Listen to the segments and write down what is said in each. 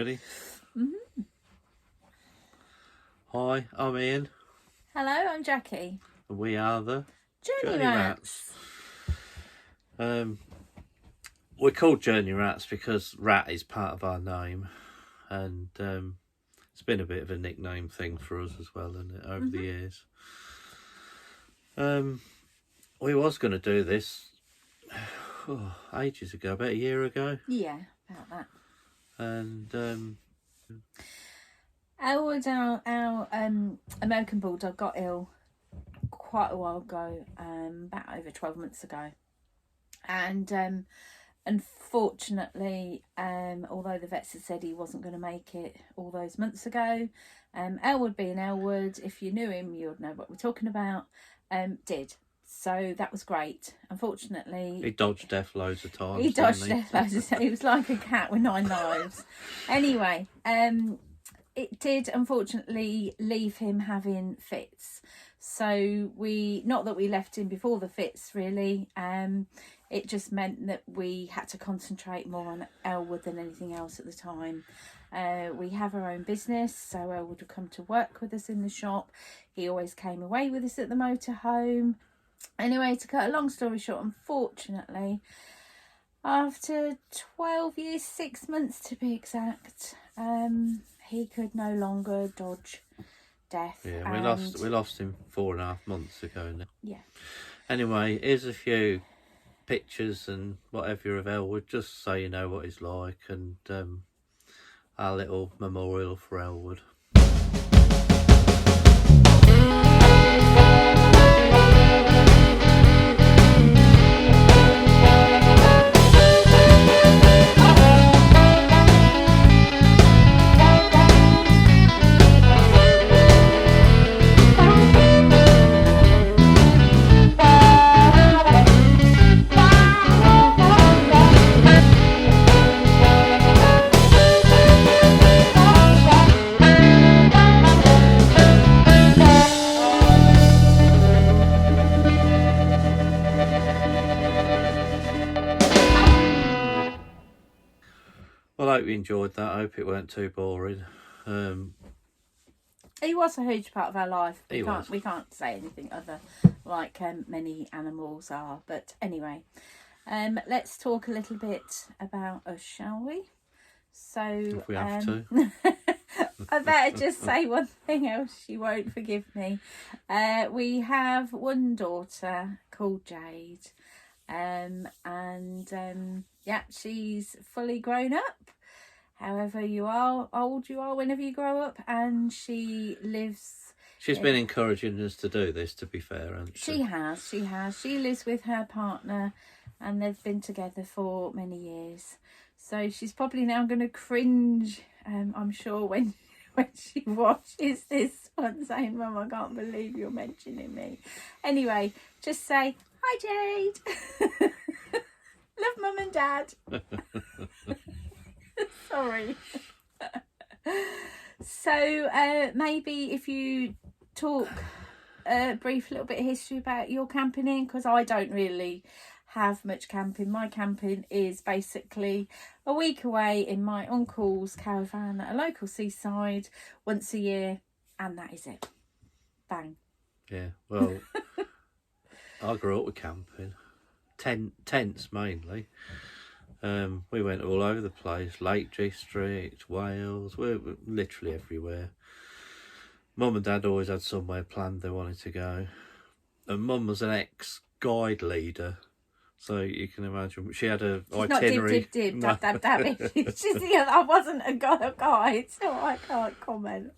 ready? Mm-hmm. Hi, I'm Ian. Hello, I'm Jackie. And we are the Journey Rats. We're called Journey Rats because rat is part of our name, and it's been a bit of a nickname thing for us as well, isn't it, over the years. We was going to do this ages ago, about a year ago. Yeah, about that. And Elwood, our American Bulldog, got ill quite a while ago, about over 12 months ago. And unfortunately, although the vets had said he wasn't going to make it all those months ago, Elwood being Elwood, if you knew him, you'd know what we're talking about, did. So that was great. Unfortunately, he dodged death loads of times. He dodged death loads of times. He was like a cat with 9 lives. Anyway, it did unfortunately leave him having fits. So not that we left him before the fits really. It just meant that we had to concentrate more on Elwood than anything else at the time. We have our own business, so Elwood would come to work with us in the shop. He always came away with us at the motorhome. Anyway, to cut a long story short, unfortunately, after 12 years, 6 months to be exact, he could no longer dodge death. Yeah, we lost him 4.5 months ago now. Yeah. Anyway, here's a few pictures and whatever of Elwood, just so you know what he's like, and our little memorial for Elwood. Well, I hope you enjoyed that. I hope it weren't too boring. He was a huge part of our life. We can't say anything other like many animals are. But anyway, let's talk a little bit about us, shall we? So If we have to. I better just say one thing else. You won't forgive me. We have one daughter called Jade. Yeah, she's fully grown up, however old you are whenever you grow up, and she lives... She's been encouraging us to do this, to be fair, hasn't she? She has. She lives with her partner, and they've been together for many years. So she's probably now going to cringe, I'm sure, when she watches this one, saying, "Mum, I can't believe you're mentioning me." Anyway, just say, "Hi, Jade." Love Mum and Dad. Sorry. So maybe if you talk a brief little bit of history about your camping in, because I don't really have much camping. My camping is basically a week away in my uncle's caravan at a local seaside once a year, and that is it. Bang. Yeah, well, I grew up with camping. Tents mainly. We went all over the place, Lake District, Wales, we're literally everywhere. Mum and Dad always had somewhere planned they wanted to go, and Mum was an ex-guide leader, so you can imagine she had a itinerary. Not dib, dab, dab, dab. I wasn't a guide, so I can't comment.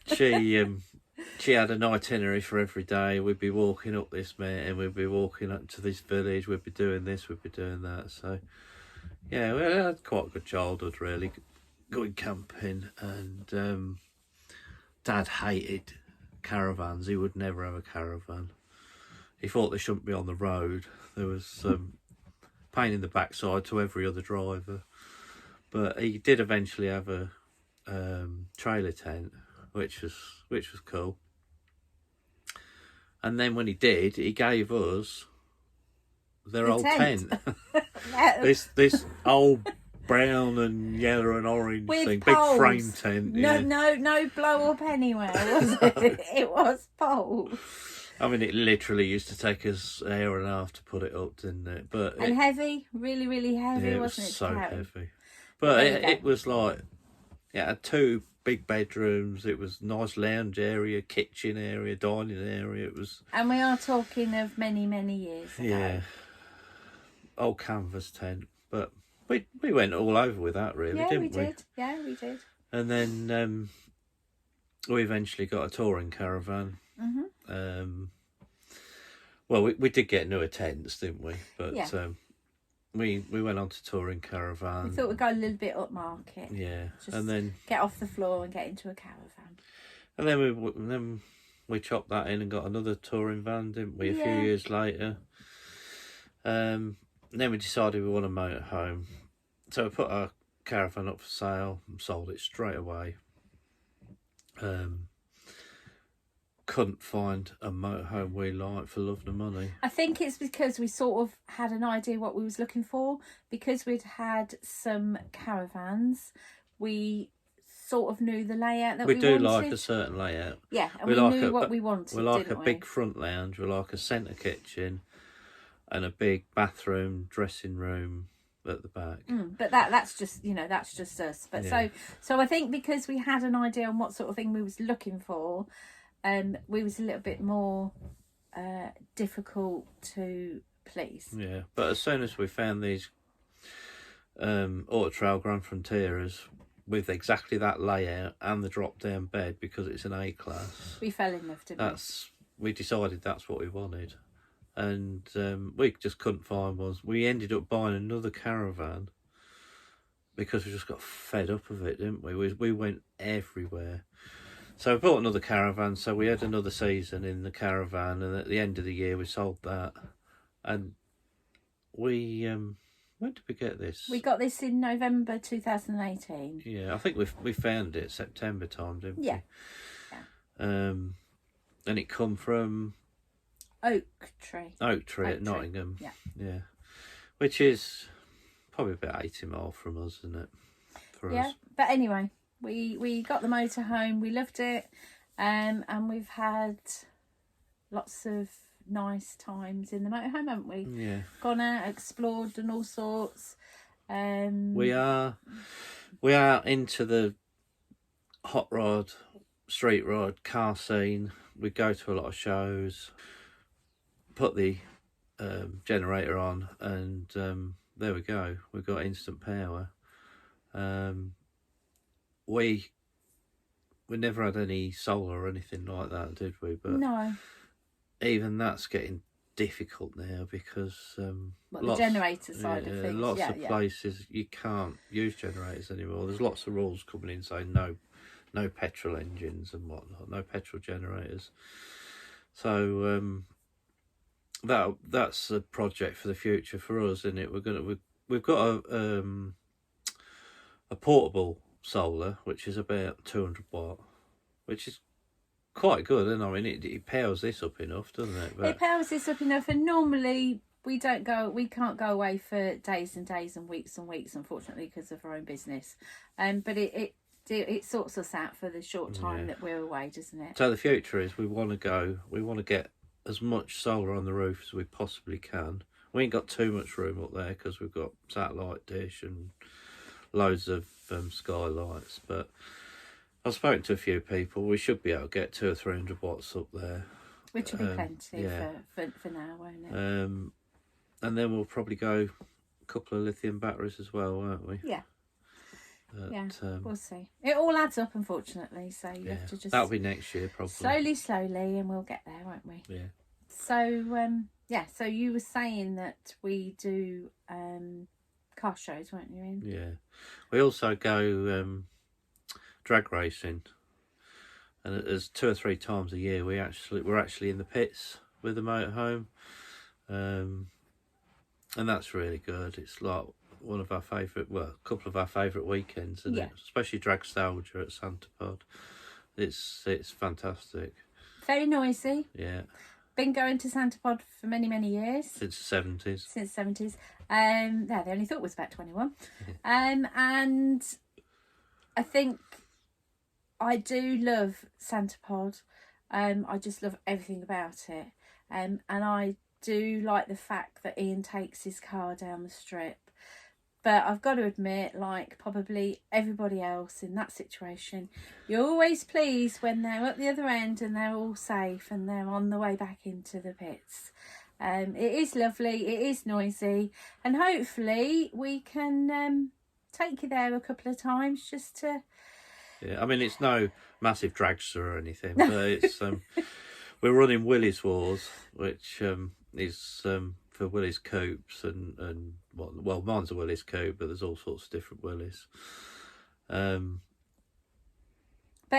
She had an itinerary for every day. We'd be walking up this mountain, we'd be walking up to this village, we'd be doing this, we'd be doing that. So, yeah, we had quite a good childhood, really, going camping. And Dad hated caravans. He would never have a caravan. He thought they shouldn't be on the road. There was pain in the backside to every other driver. But he did eventually have a trailer tent, which was cool. And then when he did, he gave us their old tent. This old brown and yellow and orange With thing, poles. big frame tent. No, Yeah. no blow up anywhere, was it? It was poles. I mean, it literally used to take us an hour and a half to put it up, didn't it? But And heavy, really, really heavy, yeah, it wasn't was it? so to carry? heavy. But there you go. it was like, yeah, 2 big bedrooms. It was nice lounge area, kitchen area, dining area. It was. And we are talking of many, many years ago. Yeah. Old canvas tent. But we went all over with that, really, Yeah, didn't we did. Yeah, we did. And then we eventually got a touring caravan. Well, we did get newer tents, didn't we? But Yeah. we went on to touring caravan. We thought we'd go a little bit upmarket. Yeah, Just and then get off the floor and get into a caravan. and then we chopped that in and got another touring van, didn't we? A few Yeah. years later. Then we decided we want a motorhome, so we put our caravan up for sale and sold it straight away. Couldn't find a motorhome we liked for love nor money. I think it's because we sort of had an idea what we was looking for. Because we'd had some caravans, we sort of knew the layout that we do wanted. like a certain layout. Yeah, and we we like knew a- what we wanted, We like didn't a we? big front lounge. We like a centre kitchen, and a big bathroom, dressing room at the back. But that's just that's just us. But Yeah. so I think because we had an idea on what sort of thing we was looking for, we was a little bit more difficult to please. Yeah, but as soon as we found these Auto Trail Grand Frontieras with exactly that layout and the drop down bed, because it's an A class, We fell in love, didn't we decided that's what we wanted. And we just couldn't find one. We ended up buying another caravan because we just got fed up of it, didn't we? We went everywhere. So we bought another caravan, so we had another season in the caravan, and at the end of the year we sold that. And we, when did we get this? we? We got this in November 2018. Yeah, I think we found it September time, didn't Yeah. we? And it come from Oak Tree. Oak Tree Oak at Tree, Nottingham. yeah. Which is probably about 80 miles from us, isn't it? For Yeah, us. but anyway, we got the motorhome. We loved it, and we've had lots of nice times in the motorhome, haven't we? Yeah. Gone out, explored, and all sorts. We are into the hot rod, street rod, car scene. We go to a lot of shows, put the generator on, and there we go. We've got instant power. We never had any solar or anything like that, did we? But No, even that's getting difficult now because the generator side of things. lots yeah, of yeah. places you can't use generators anymore. There's lots of rules coming in saying no petrol engines and whatnot, no petrol generators. So that's a project for the future for us, isn't it? We've got a portable solar which is about 200 watt, which is quite good, and I mean it powers this up enough, doesn't it? But It powers this up enough, and normally we can't go away for days and days and weeks, unfortunately, because of our own business. But it sorts us out for the short time that we're away, doesn't it? so the future is we want to get as much solar on the roof as we possibly can. We ain't got too much room up there because we've got satellite dish and loads of skylights, but I've spoken to a few people. We should be able to get 200 or 300 watts up there, Which will be plenty yeah. for now, won't it? and then we'll probably go a couple of lithium batteries as well, won't we? Yeah. But, Yeah, we'll see. It all adds up, unfortunately, so you have to just that'll be next year probably. slowly, and we'll get there, won't we? Yeah. So so you were saying that we do car shows, weren't you? In Yeah, we also go drag racing, and there's 2 or 3 times a year we're actually in the pits with the motorhome, and that's really good. It's like one of our favourite, a couple of our favourite weekends, isn't it? Especially Dragstalgia at Santa Pod. It's fantastic. very noisy. Yeah. been going to Santa Pod for many, many years. Since the 70s. Since the 70s. They only thought it was about 21. And I think I do love Santa Pod. I just love everything about it. And I do like the fact that Ian takes his car down the strip. But I've got to admit, like probably everybody else in that situation, you're always pleased when they're at the other end and they're all safe and they're on the way back into the pits. It is lovely, it is noisy, and hopefully we can take you there a couple of times just to... Yeah, I mean, it's no massive dragster or anything, but it's we're running Willie's Wars, which is for Willie's coops and well, mine's a Willie's coop, but there's all sorts of different Willies. But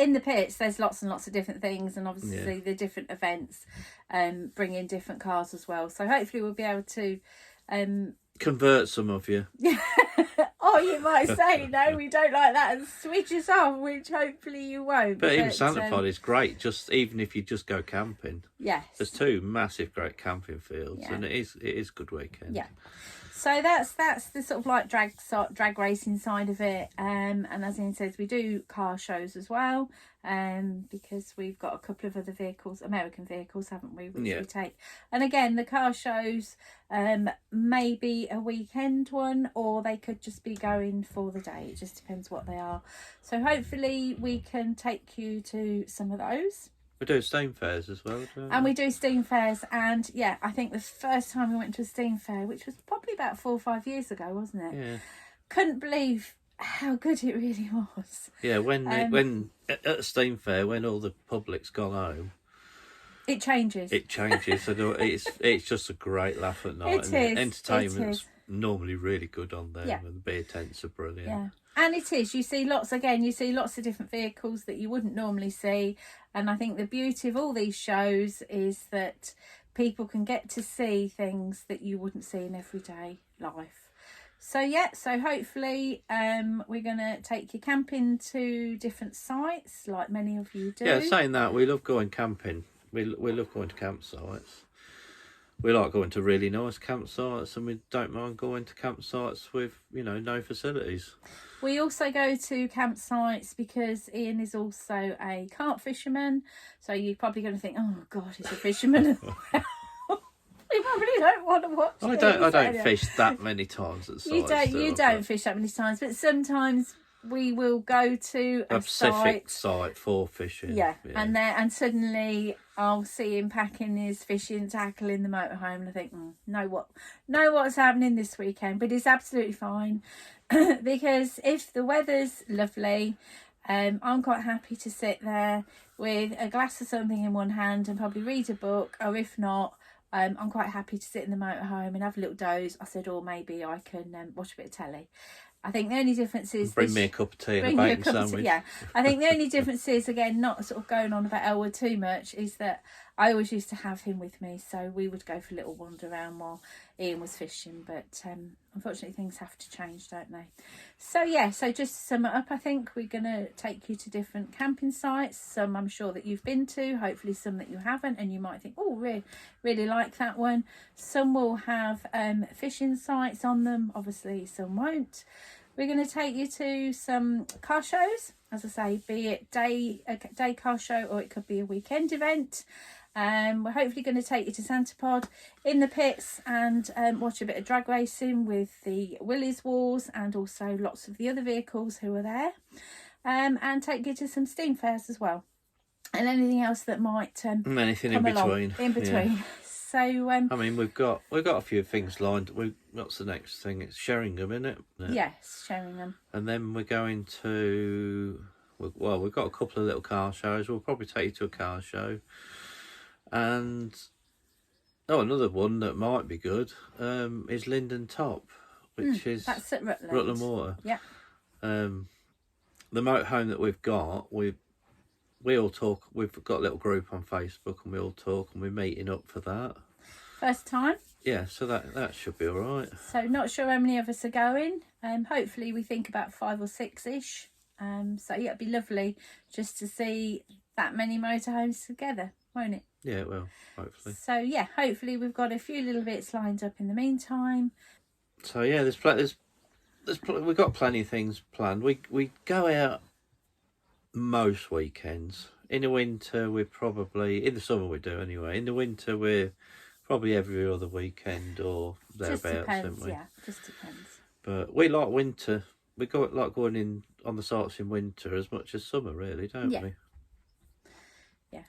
in the pits, there's lots and lots of different things, and obviously the different events bring in different cars as well. So hopefully we'll be able to convert some of you. Oh, you might say, no, we don't like that, and switch us off, which hopefully you won't. But even Santa Pod is great, just even if you just go camping. Yes. There's two massive great camping fields, and it is good weekend. Yeah. So that's the sort of like drag racing side of it, and as Ian says, we do car shows as well, because we've got a couple of other vehicles, American vehicles, haven't we, which we take. And again, the car shows may be a weekend one, or they could just be going for the day. It just depends what they are. So hopefully we can take you to some of those. We do steam fairs as well, don't we? And we do steam fairs, and yeah, I think the first time we went to a steam fair, which was probably about 4 or 5 years ago, wasn't it? Yeah. Couldn't believe how good it really was. Yeah, when at a steam fair, when all the public's gone home, it changes. It changes, and it's just a great laugh at night. Entertainment's normally really good on there, and the beer tents are brilliant. Yeah. And it is. You see lots of different vehicles that you wouldn't normally see. And I think the beauty of all these shows is that people can get to see things that you wouldn't see in everyday life. So, so hopefully we're going to take you camping to different sites, like many of you do. Yeah, saying that, we love going camping. We love going to campsites. We like going to really nice campsites, and we don't mind going to campsites with, no facilities. We also go to campsites because Ian is also a carp fisherman. So you're probably going to think, oh, God, he's a fisherman as well. We probably don't want to watch it. I don't fish that many times at sites. You don't fish that many times, but sometimes we will go to a specific site for fishing. Yeah. And suddenly I'll see him packing his fishing tackle in the motorhome, and I think, know what's happening this weekend. But it's absolutely fine because if the weather's lovely, I'm quite happy to sit there with a glass of something in one hand and probably read a book, or if not, I'm quite happy to sit in the motorhome and have a little doze. I said, or maybe I can watch a bit of telly. I think the only difference is... Bring me a cup of tea and a bacon sandwich. Yeah. I think the only difference is, again, not sort of going on about Elwood too much, is that I always used to have him with me. So we would go for a little wander around while Ian was fishing. But unfortunately, things have to change, don't they? So, so just to sum it up, I think we're going to take you to different camping sites. Some I'm sure that you've been to, hopefully some that you haven't. And you might think, oh, really like that one. Some will have fishing sites on them. Obviously, some won't. We're going to take you to some car shows, as I say, be it a day car show, or it could be a weekend event. We're hopefully going to take you to Santa Pod in the pits and watch a bit of drag racing with the Willie's Wars and also lots of the other vehicles who are there, and take you to some steam fairs as well, and anything else that might anything in between. Yeah. So I mean, we've got a few things lined. What's the next thing? It's Sheringham, isn't it? Yes, Sheringham. And then we're going to... Well, we've got a couple of little car shows. We'll probably take you to a car show. And... another one that might be good is Linden Top, which is... That's at Rutland. Rutland Water. Yeah. The motorhome that we've got, we all talk. We've got a little group on Facebook, and we all talk, and we're meeting up for that. First time. Yeah, so that should be all right. So not sure how many of us are going. Hopefully we think about 5 or 6-ish. So yeah, it'd be lovely just to see that many motorhomes together, won't it? Yeah, it will, hopefully. So yeah, hopefully we've got a few little bits lined up in the meantime. So yeah, we've got plenty of things planned. We go out most weekends. In the winter, we're probably, in the summer we do anyway. In the winter, we're probably every other weekend or thereabouts, Just depends, don't we? yeah, just depends. But we like winter. We like going in on the sites in winter as much as summer, really, don't Yeah. we? Yeah.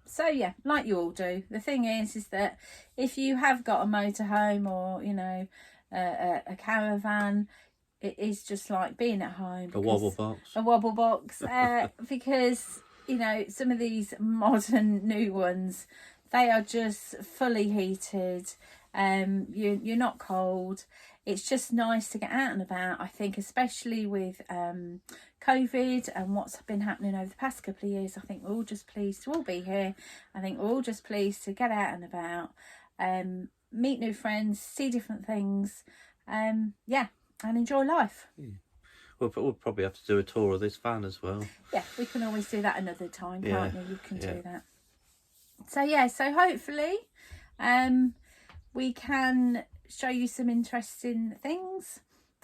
So yeah, like you all do. The thing is that if you have got a motorhome or, you know, a caravan, it is just like being at home. a wobble box. A wobble box. Because, you know, some of these modern new ones, they are just fully heated. You're not cold. It's just nice to get out and about, I think, especially with COVID and what's been happening over the past couple of years. I think we're all just pleased to all be here. I think we're all just pleased to get out and about, meet new friends, see different things, yeah, and enjoy life. We'll probably have to do a tour of this van as well. Yeah, we can always do that another time, Yeah, can't we? You can do that. So yeah, so hopefully we can show you some interesting things.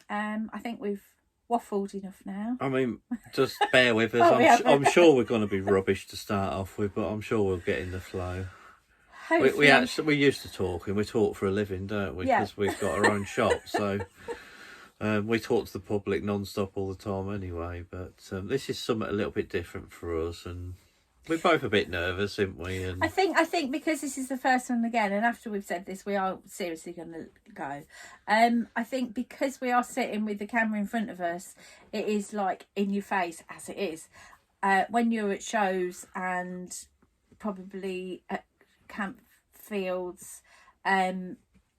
I think we've waffled enough now. I mean, just bear with us. I'm sure we're going to be rubbish to start off with, but I'm sure we'll get in the flow. Hopefully. We used to talking. We talk for a living, don't we? Yeah. Because we've got our own shop, so we talk to the public non-stop all the time anyway. But this is something a little bit different for us, and we're both a bit nervous, aren't we? And I think because this is the first one again, and after we've said this, we are seriously going to go. I think because we are sitting with the camera in front of us, it is like in your face as it is. When you're at shows and probably at campfields,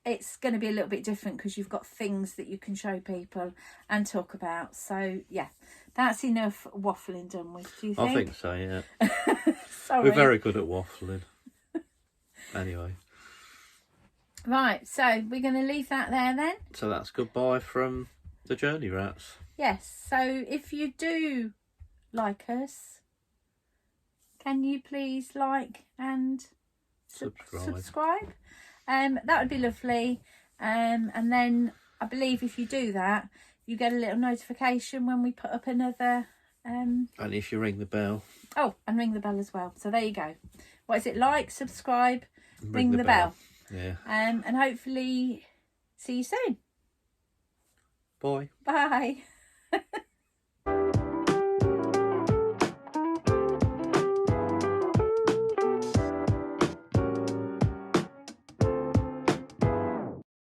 it's going to be a little bit different because you've got things that you can show people and talk about. So yeah, that's enough waffling done with, do you think? I think so, yeah. Sorry. We're very good at waffling. Anyway. Right, so we're going to leave that there then. So that's goodbye from the Journey Rats. Yes, so if you do like us, can you please like and subscribe? That would be lovely. And then I believe if you do that, you get a little notification when we put up another. And if you ring the bell. Oh, and ring the bell as well. So there you go. What is it? Like, subscribe, ring the bell. Yeah. And hopefully see you soon. Bye. Bye.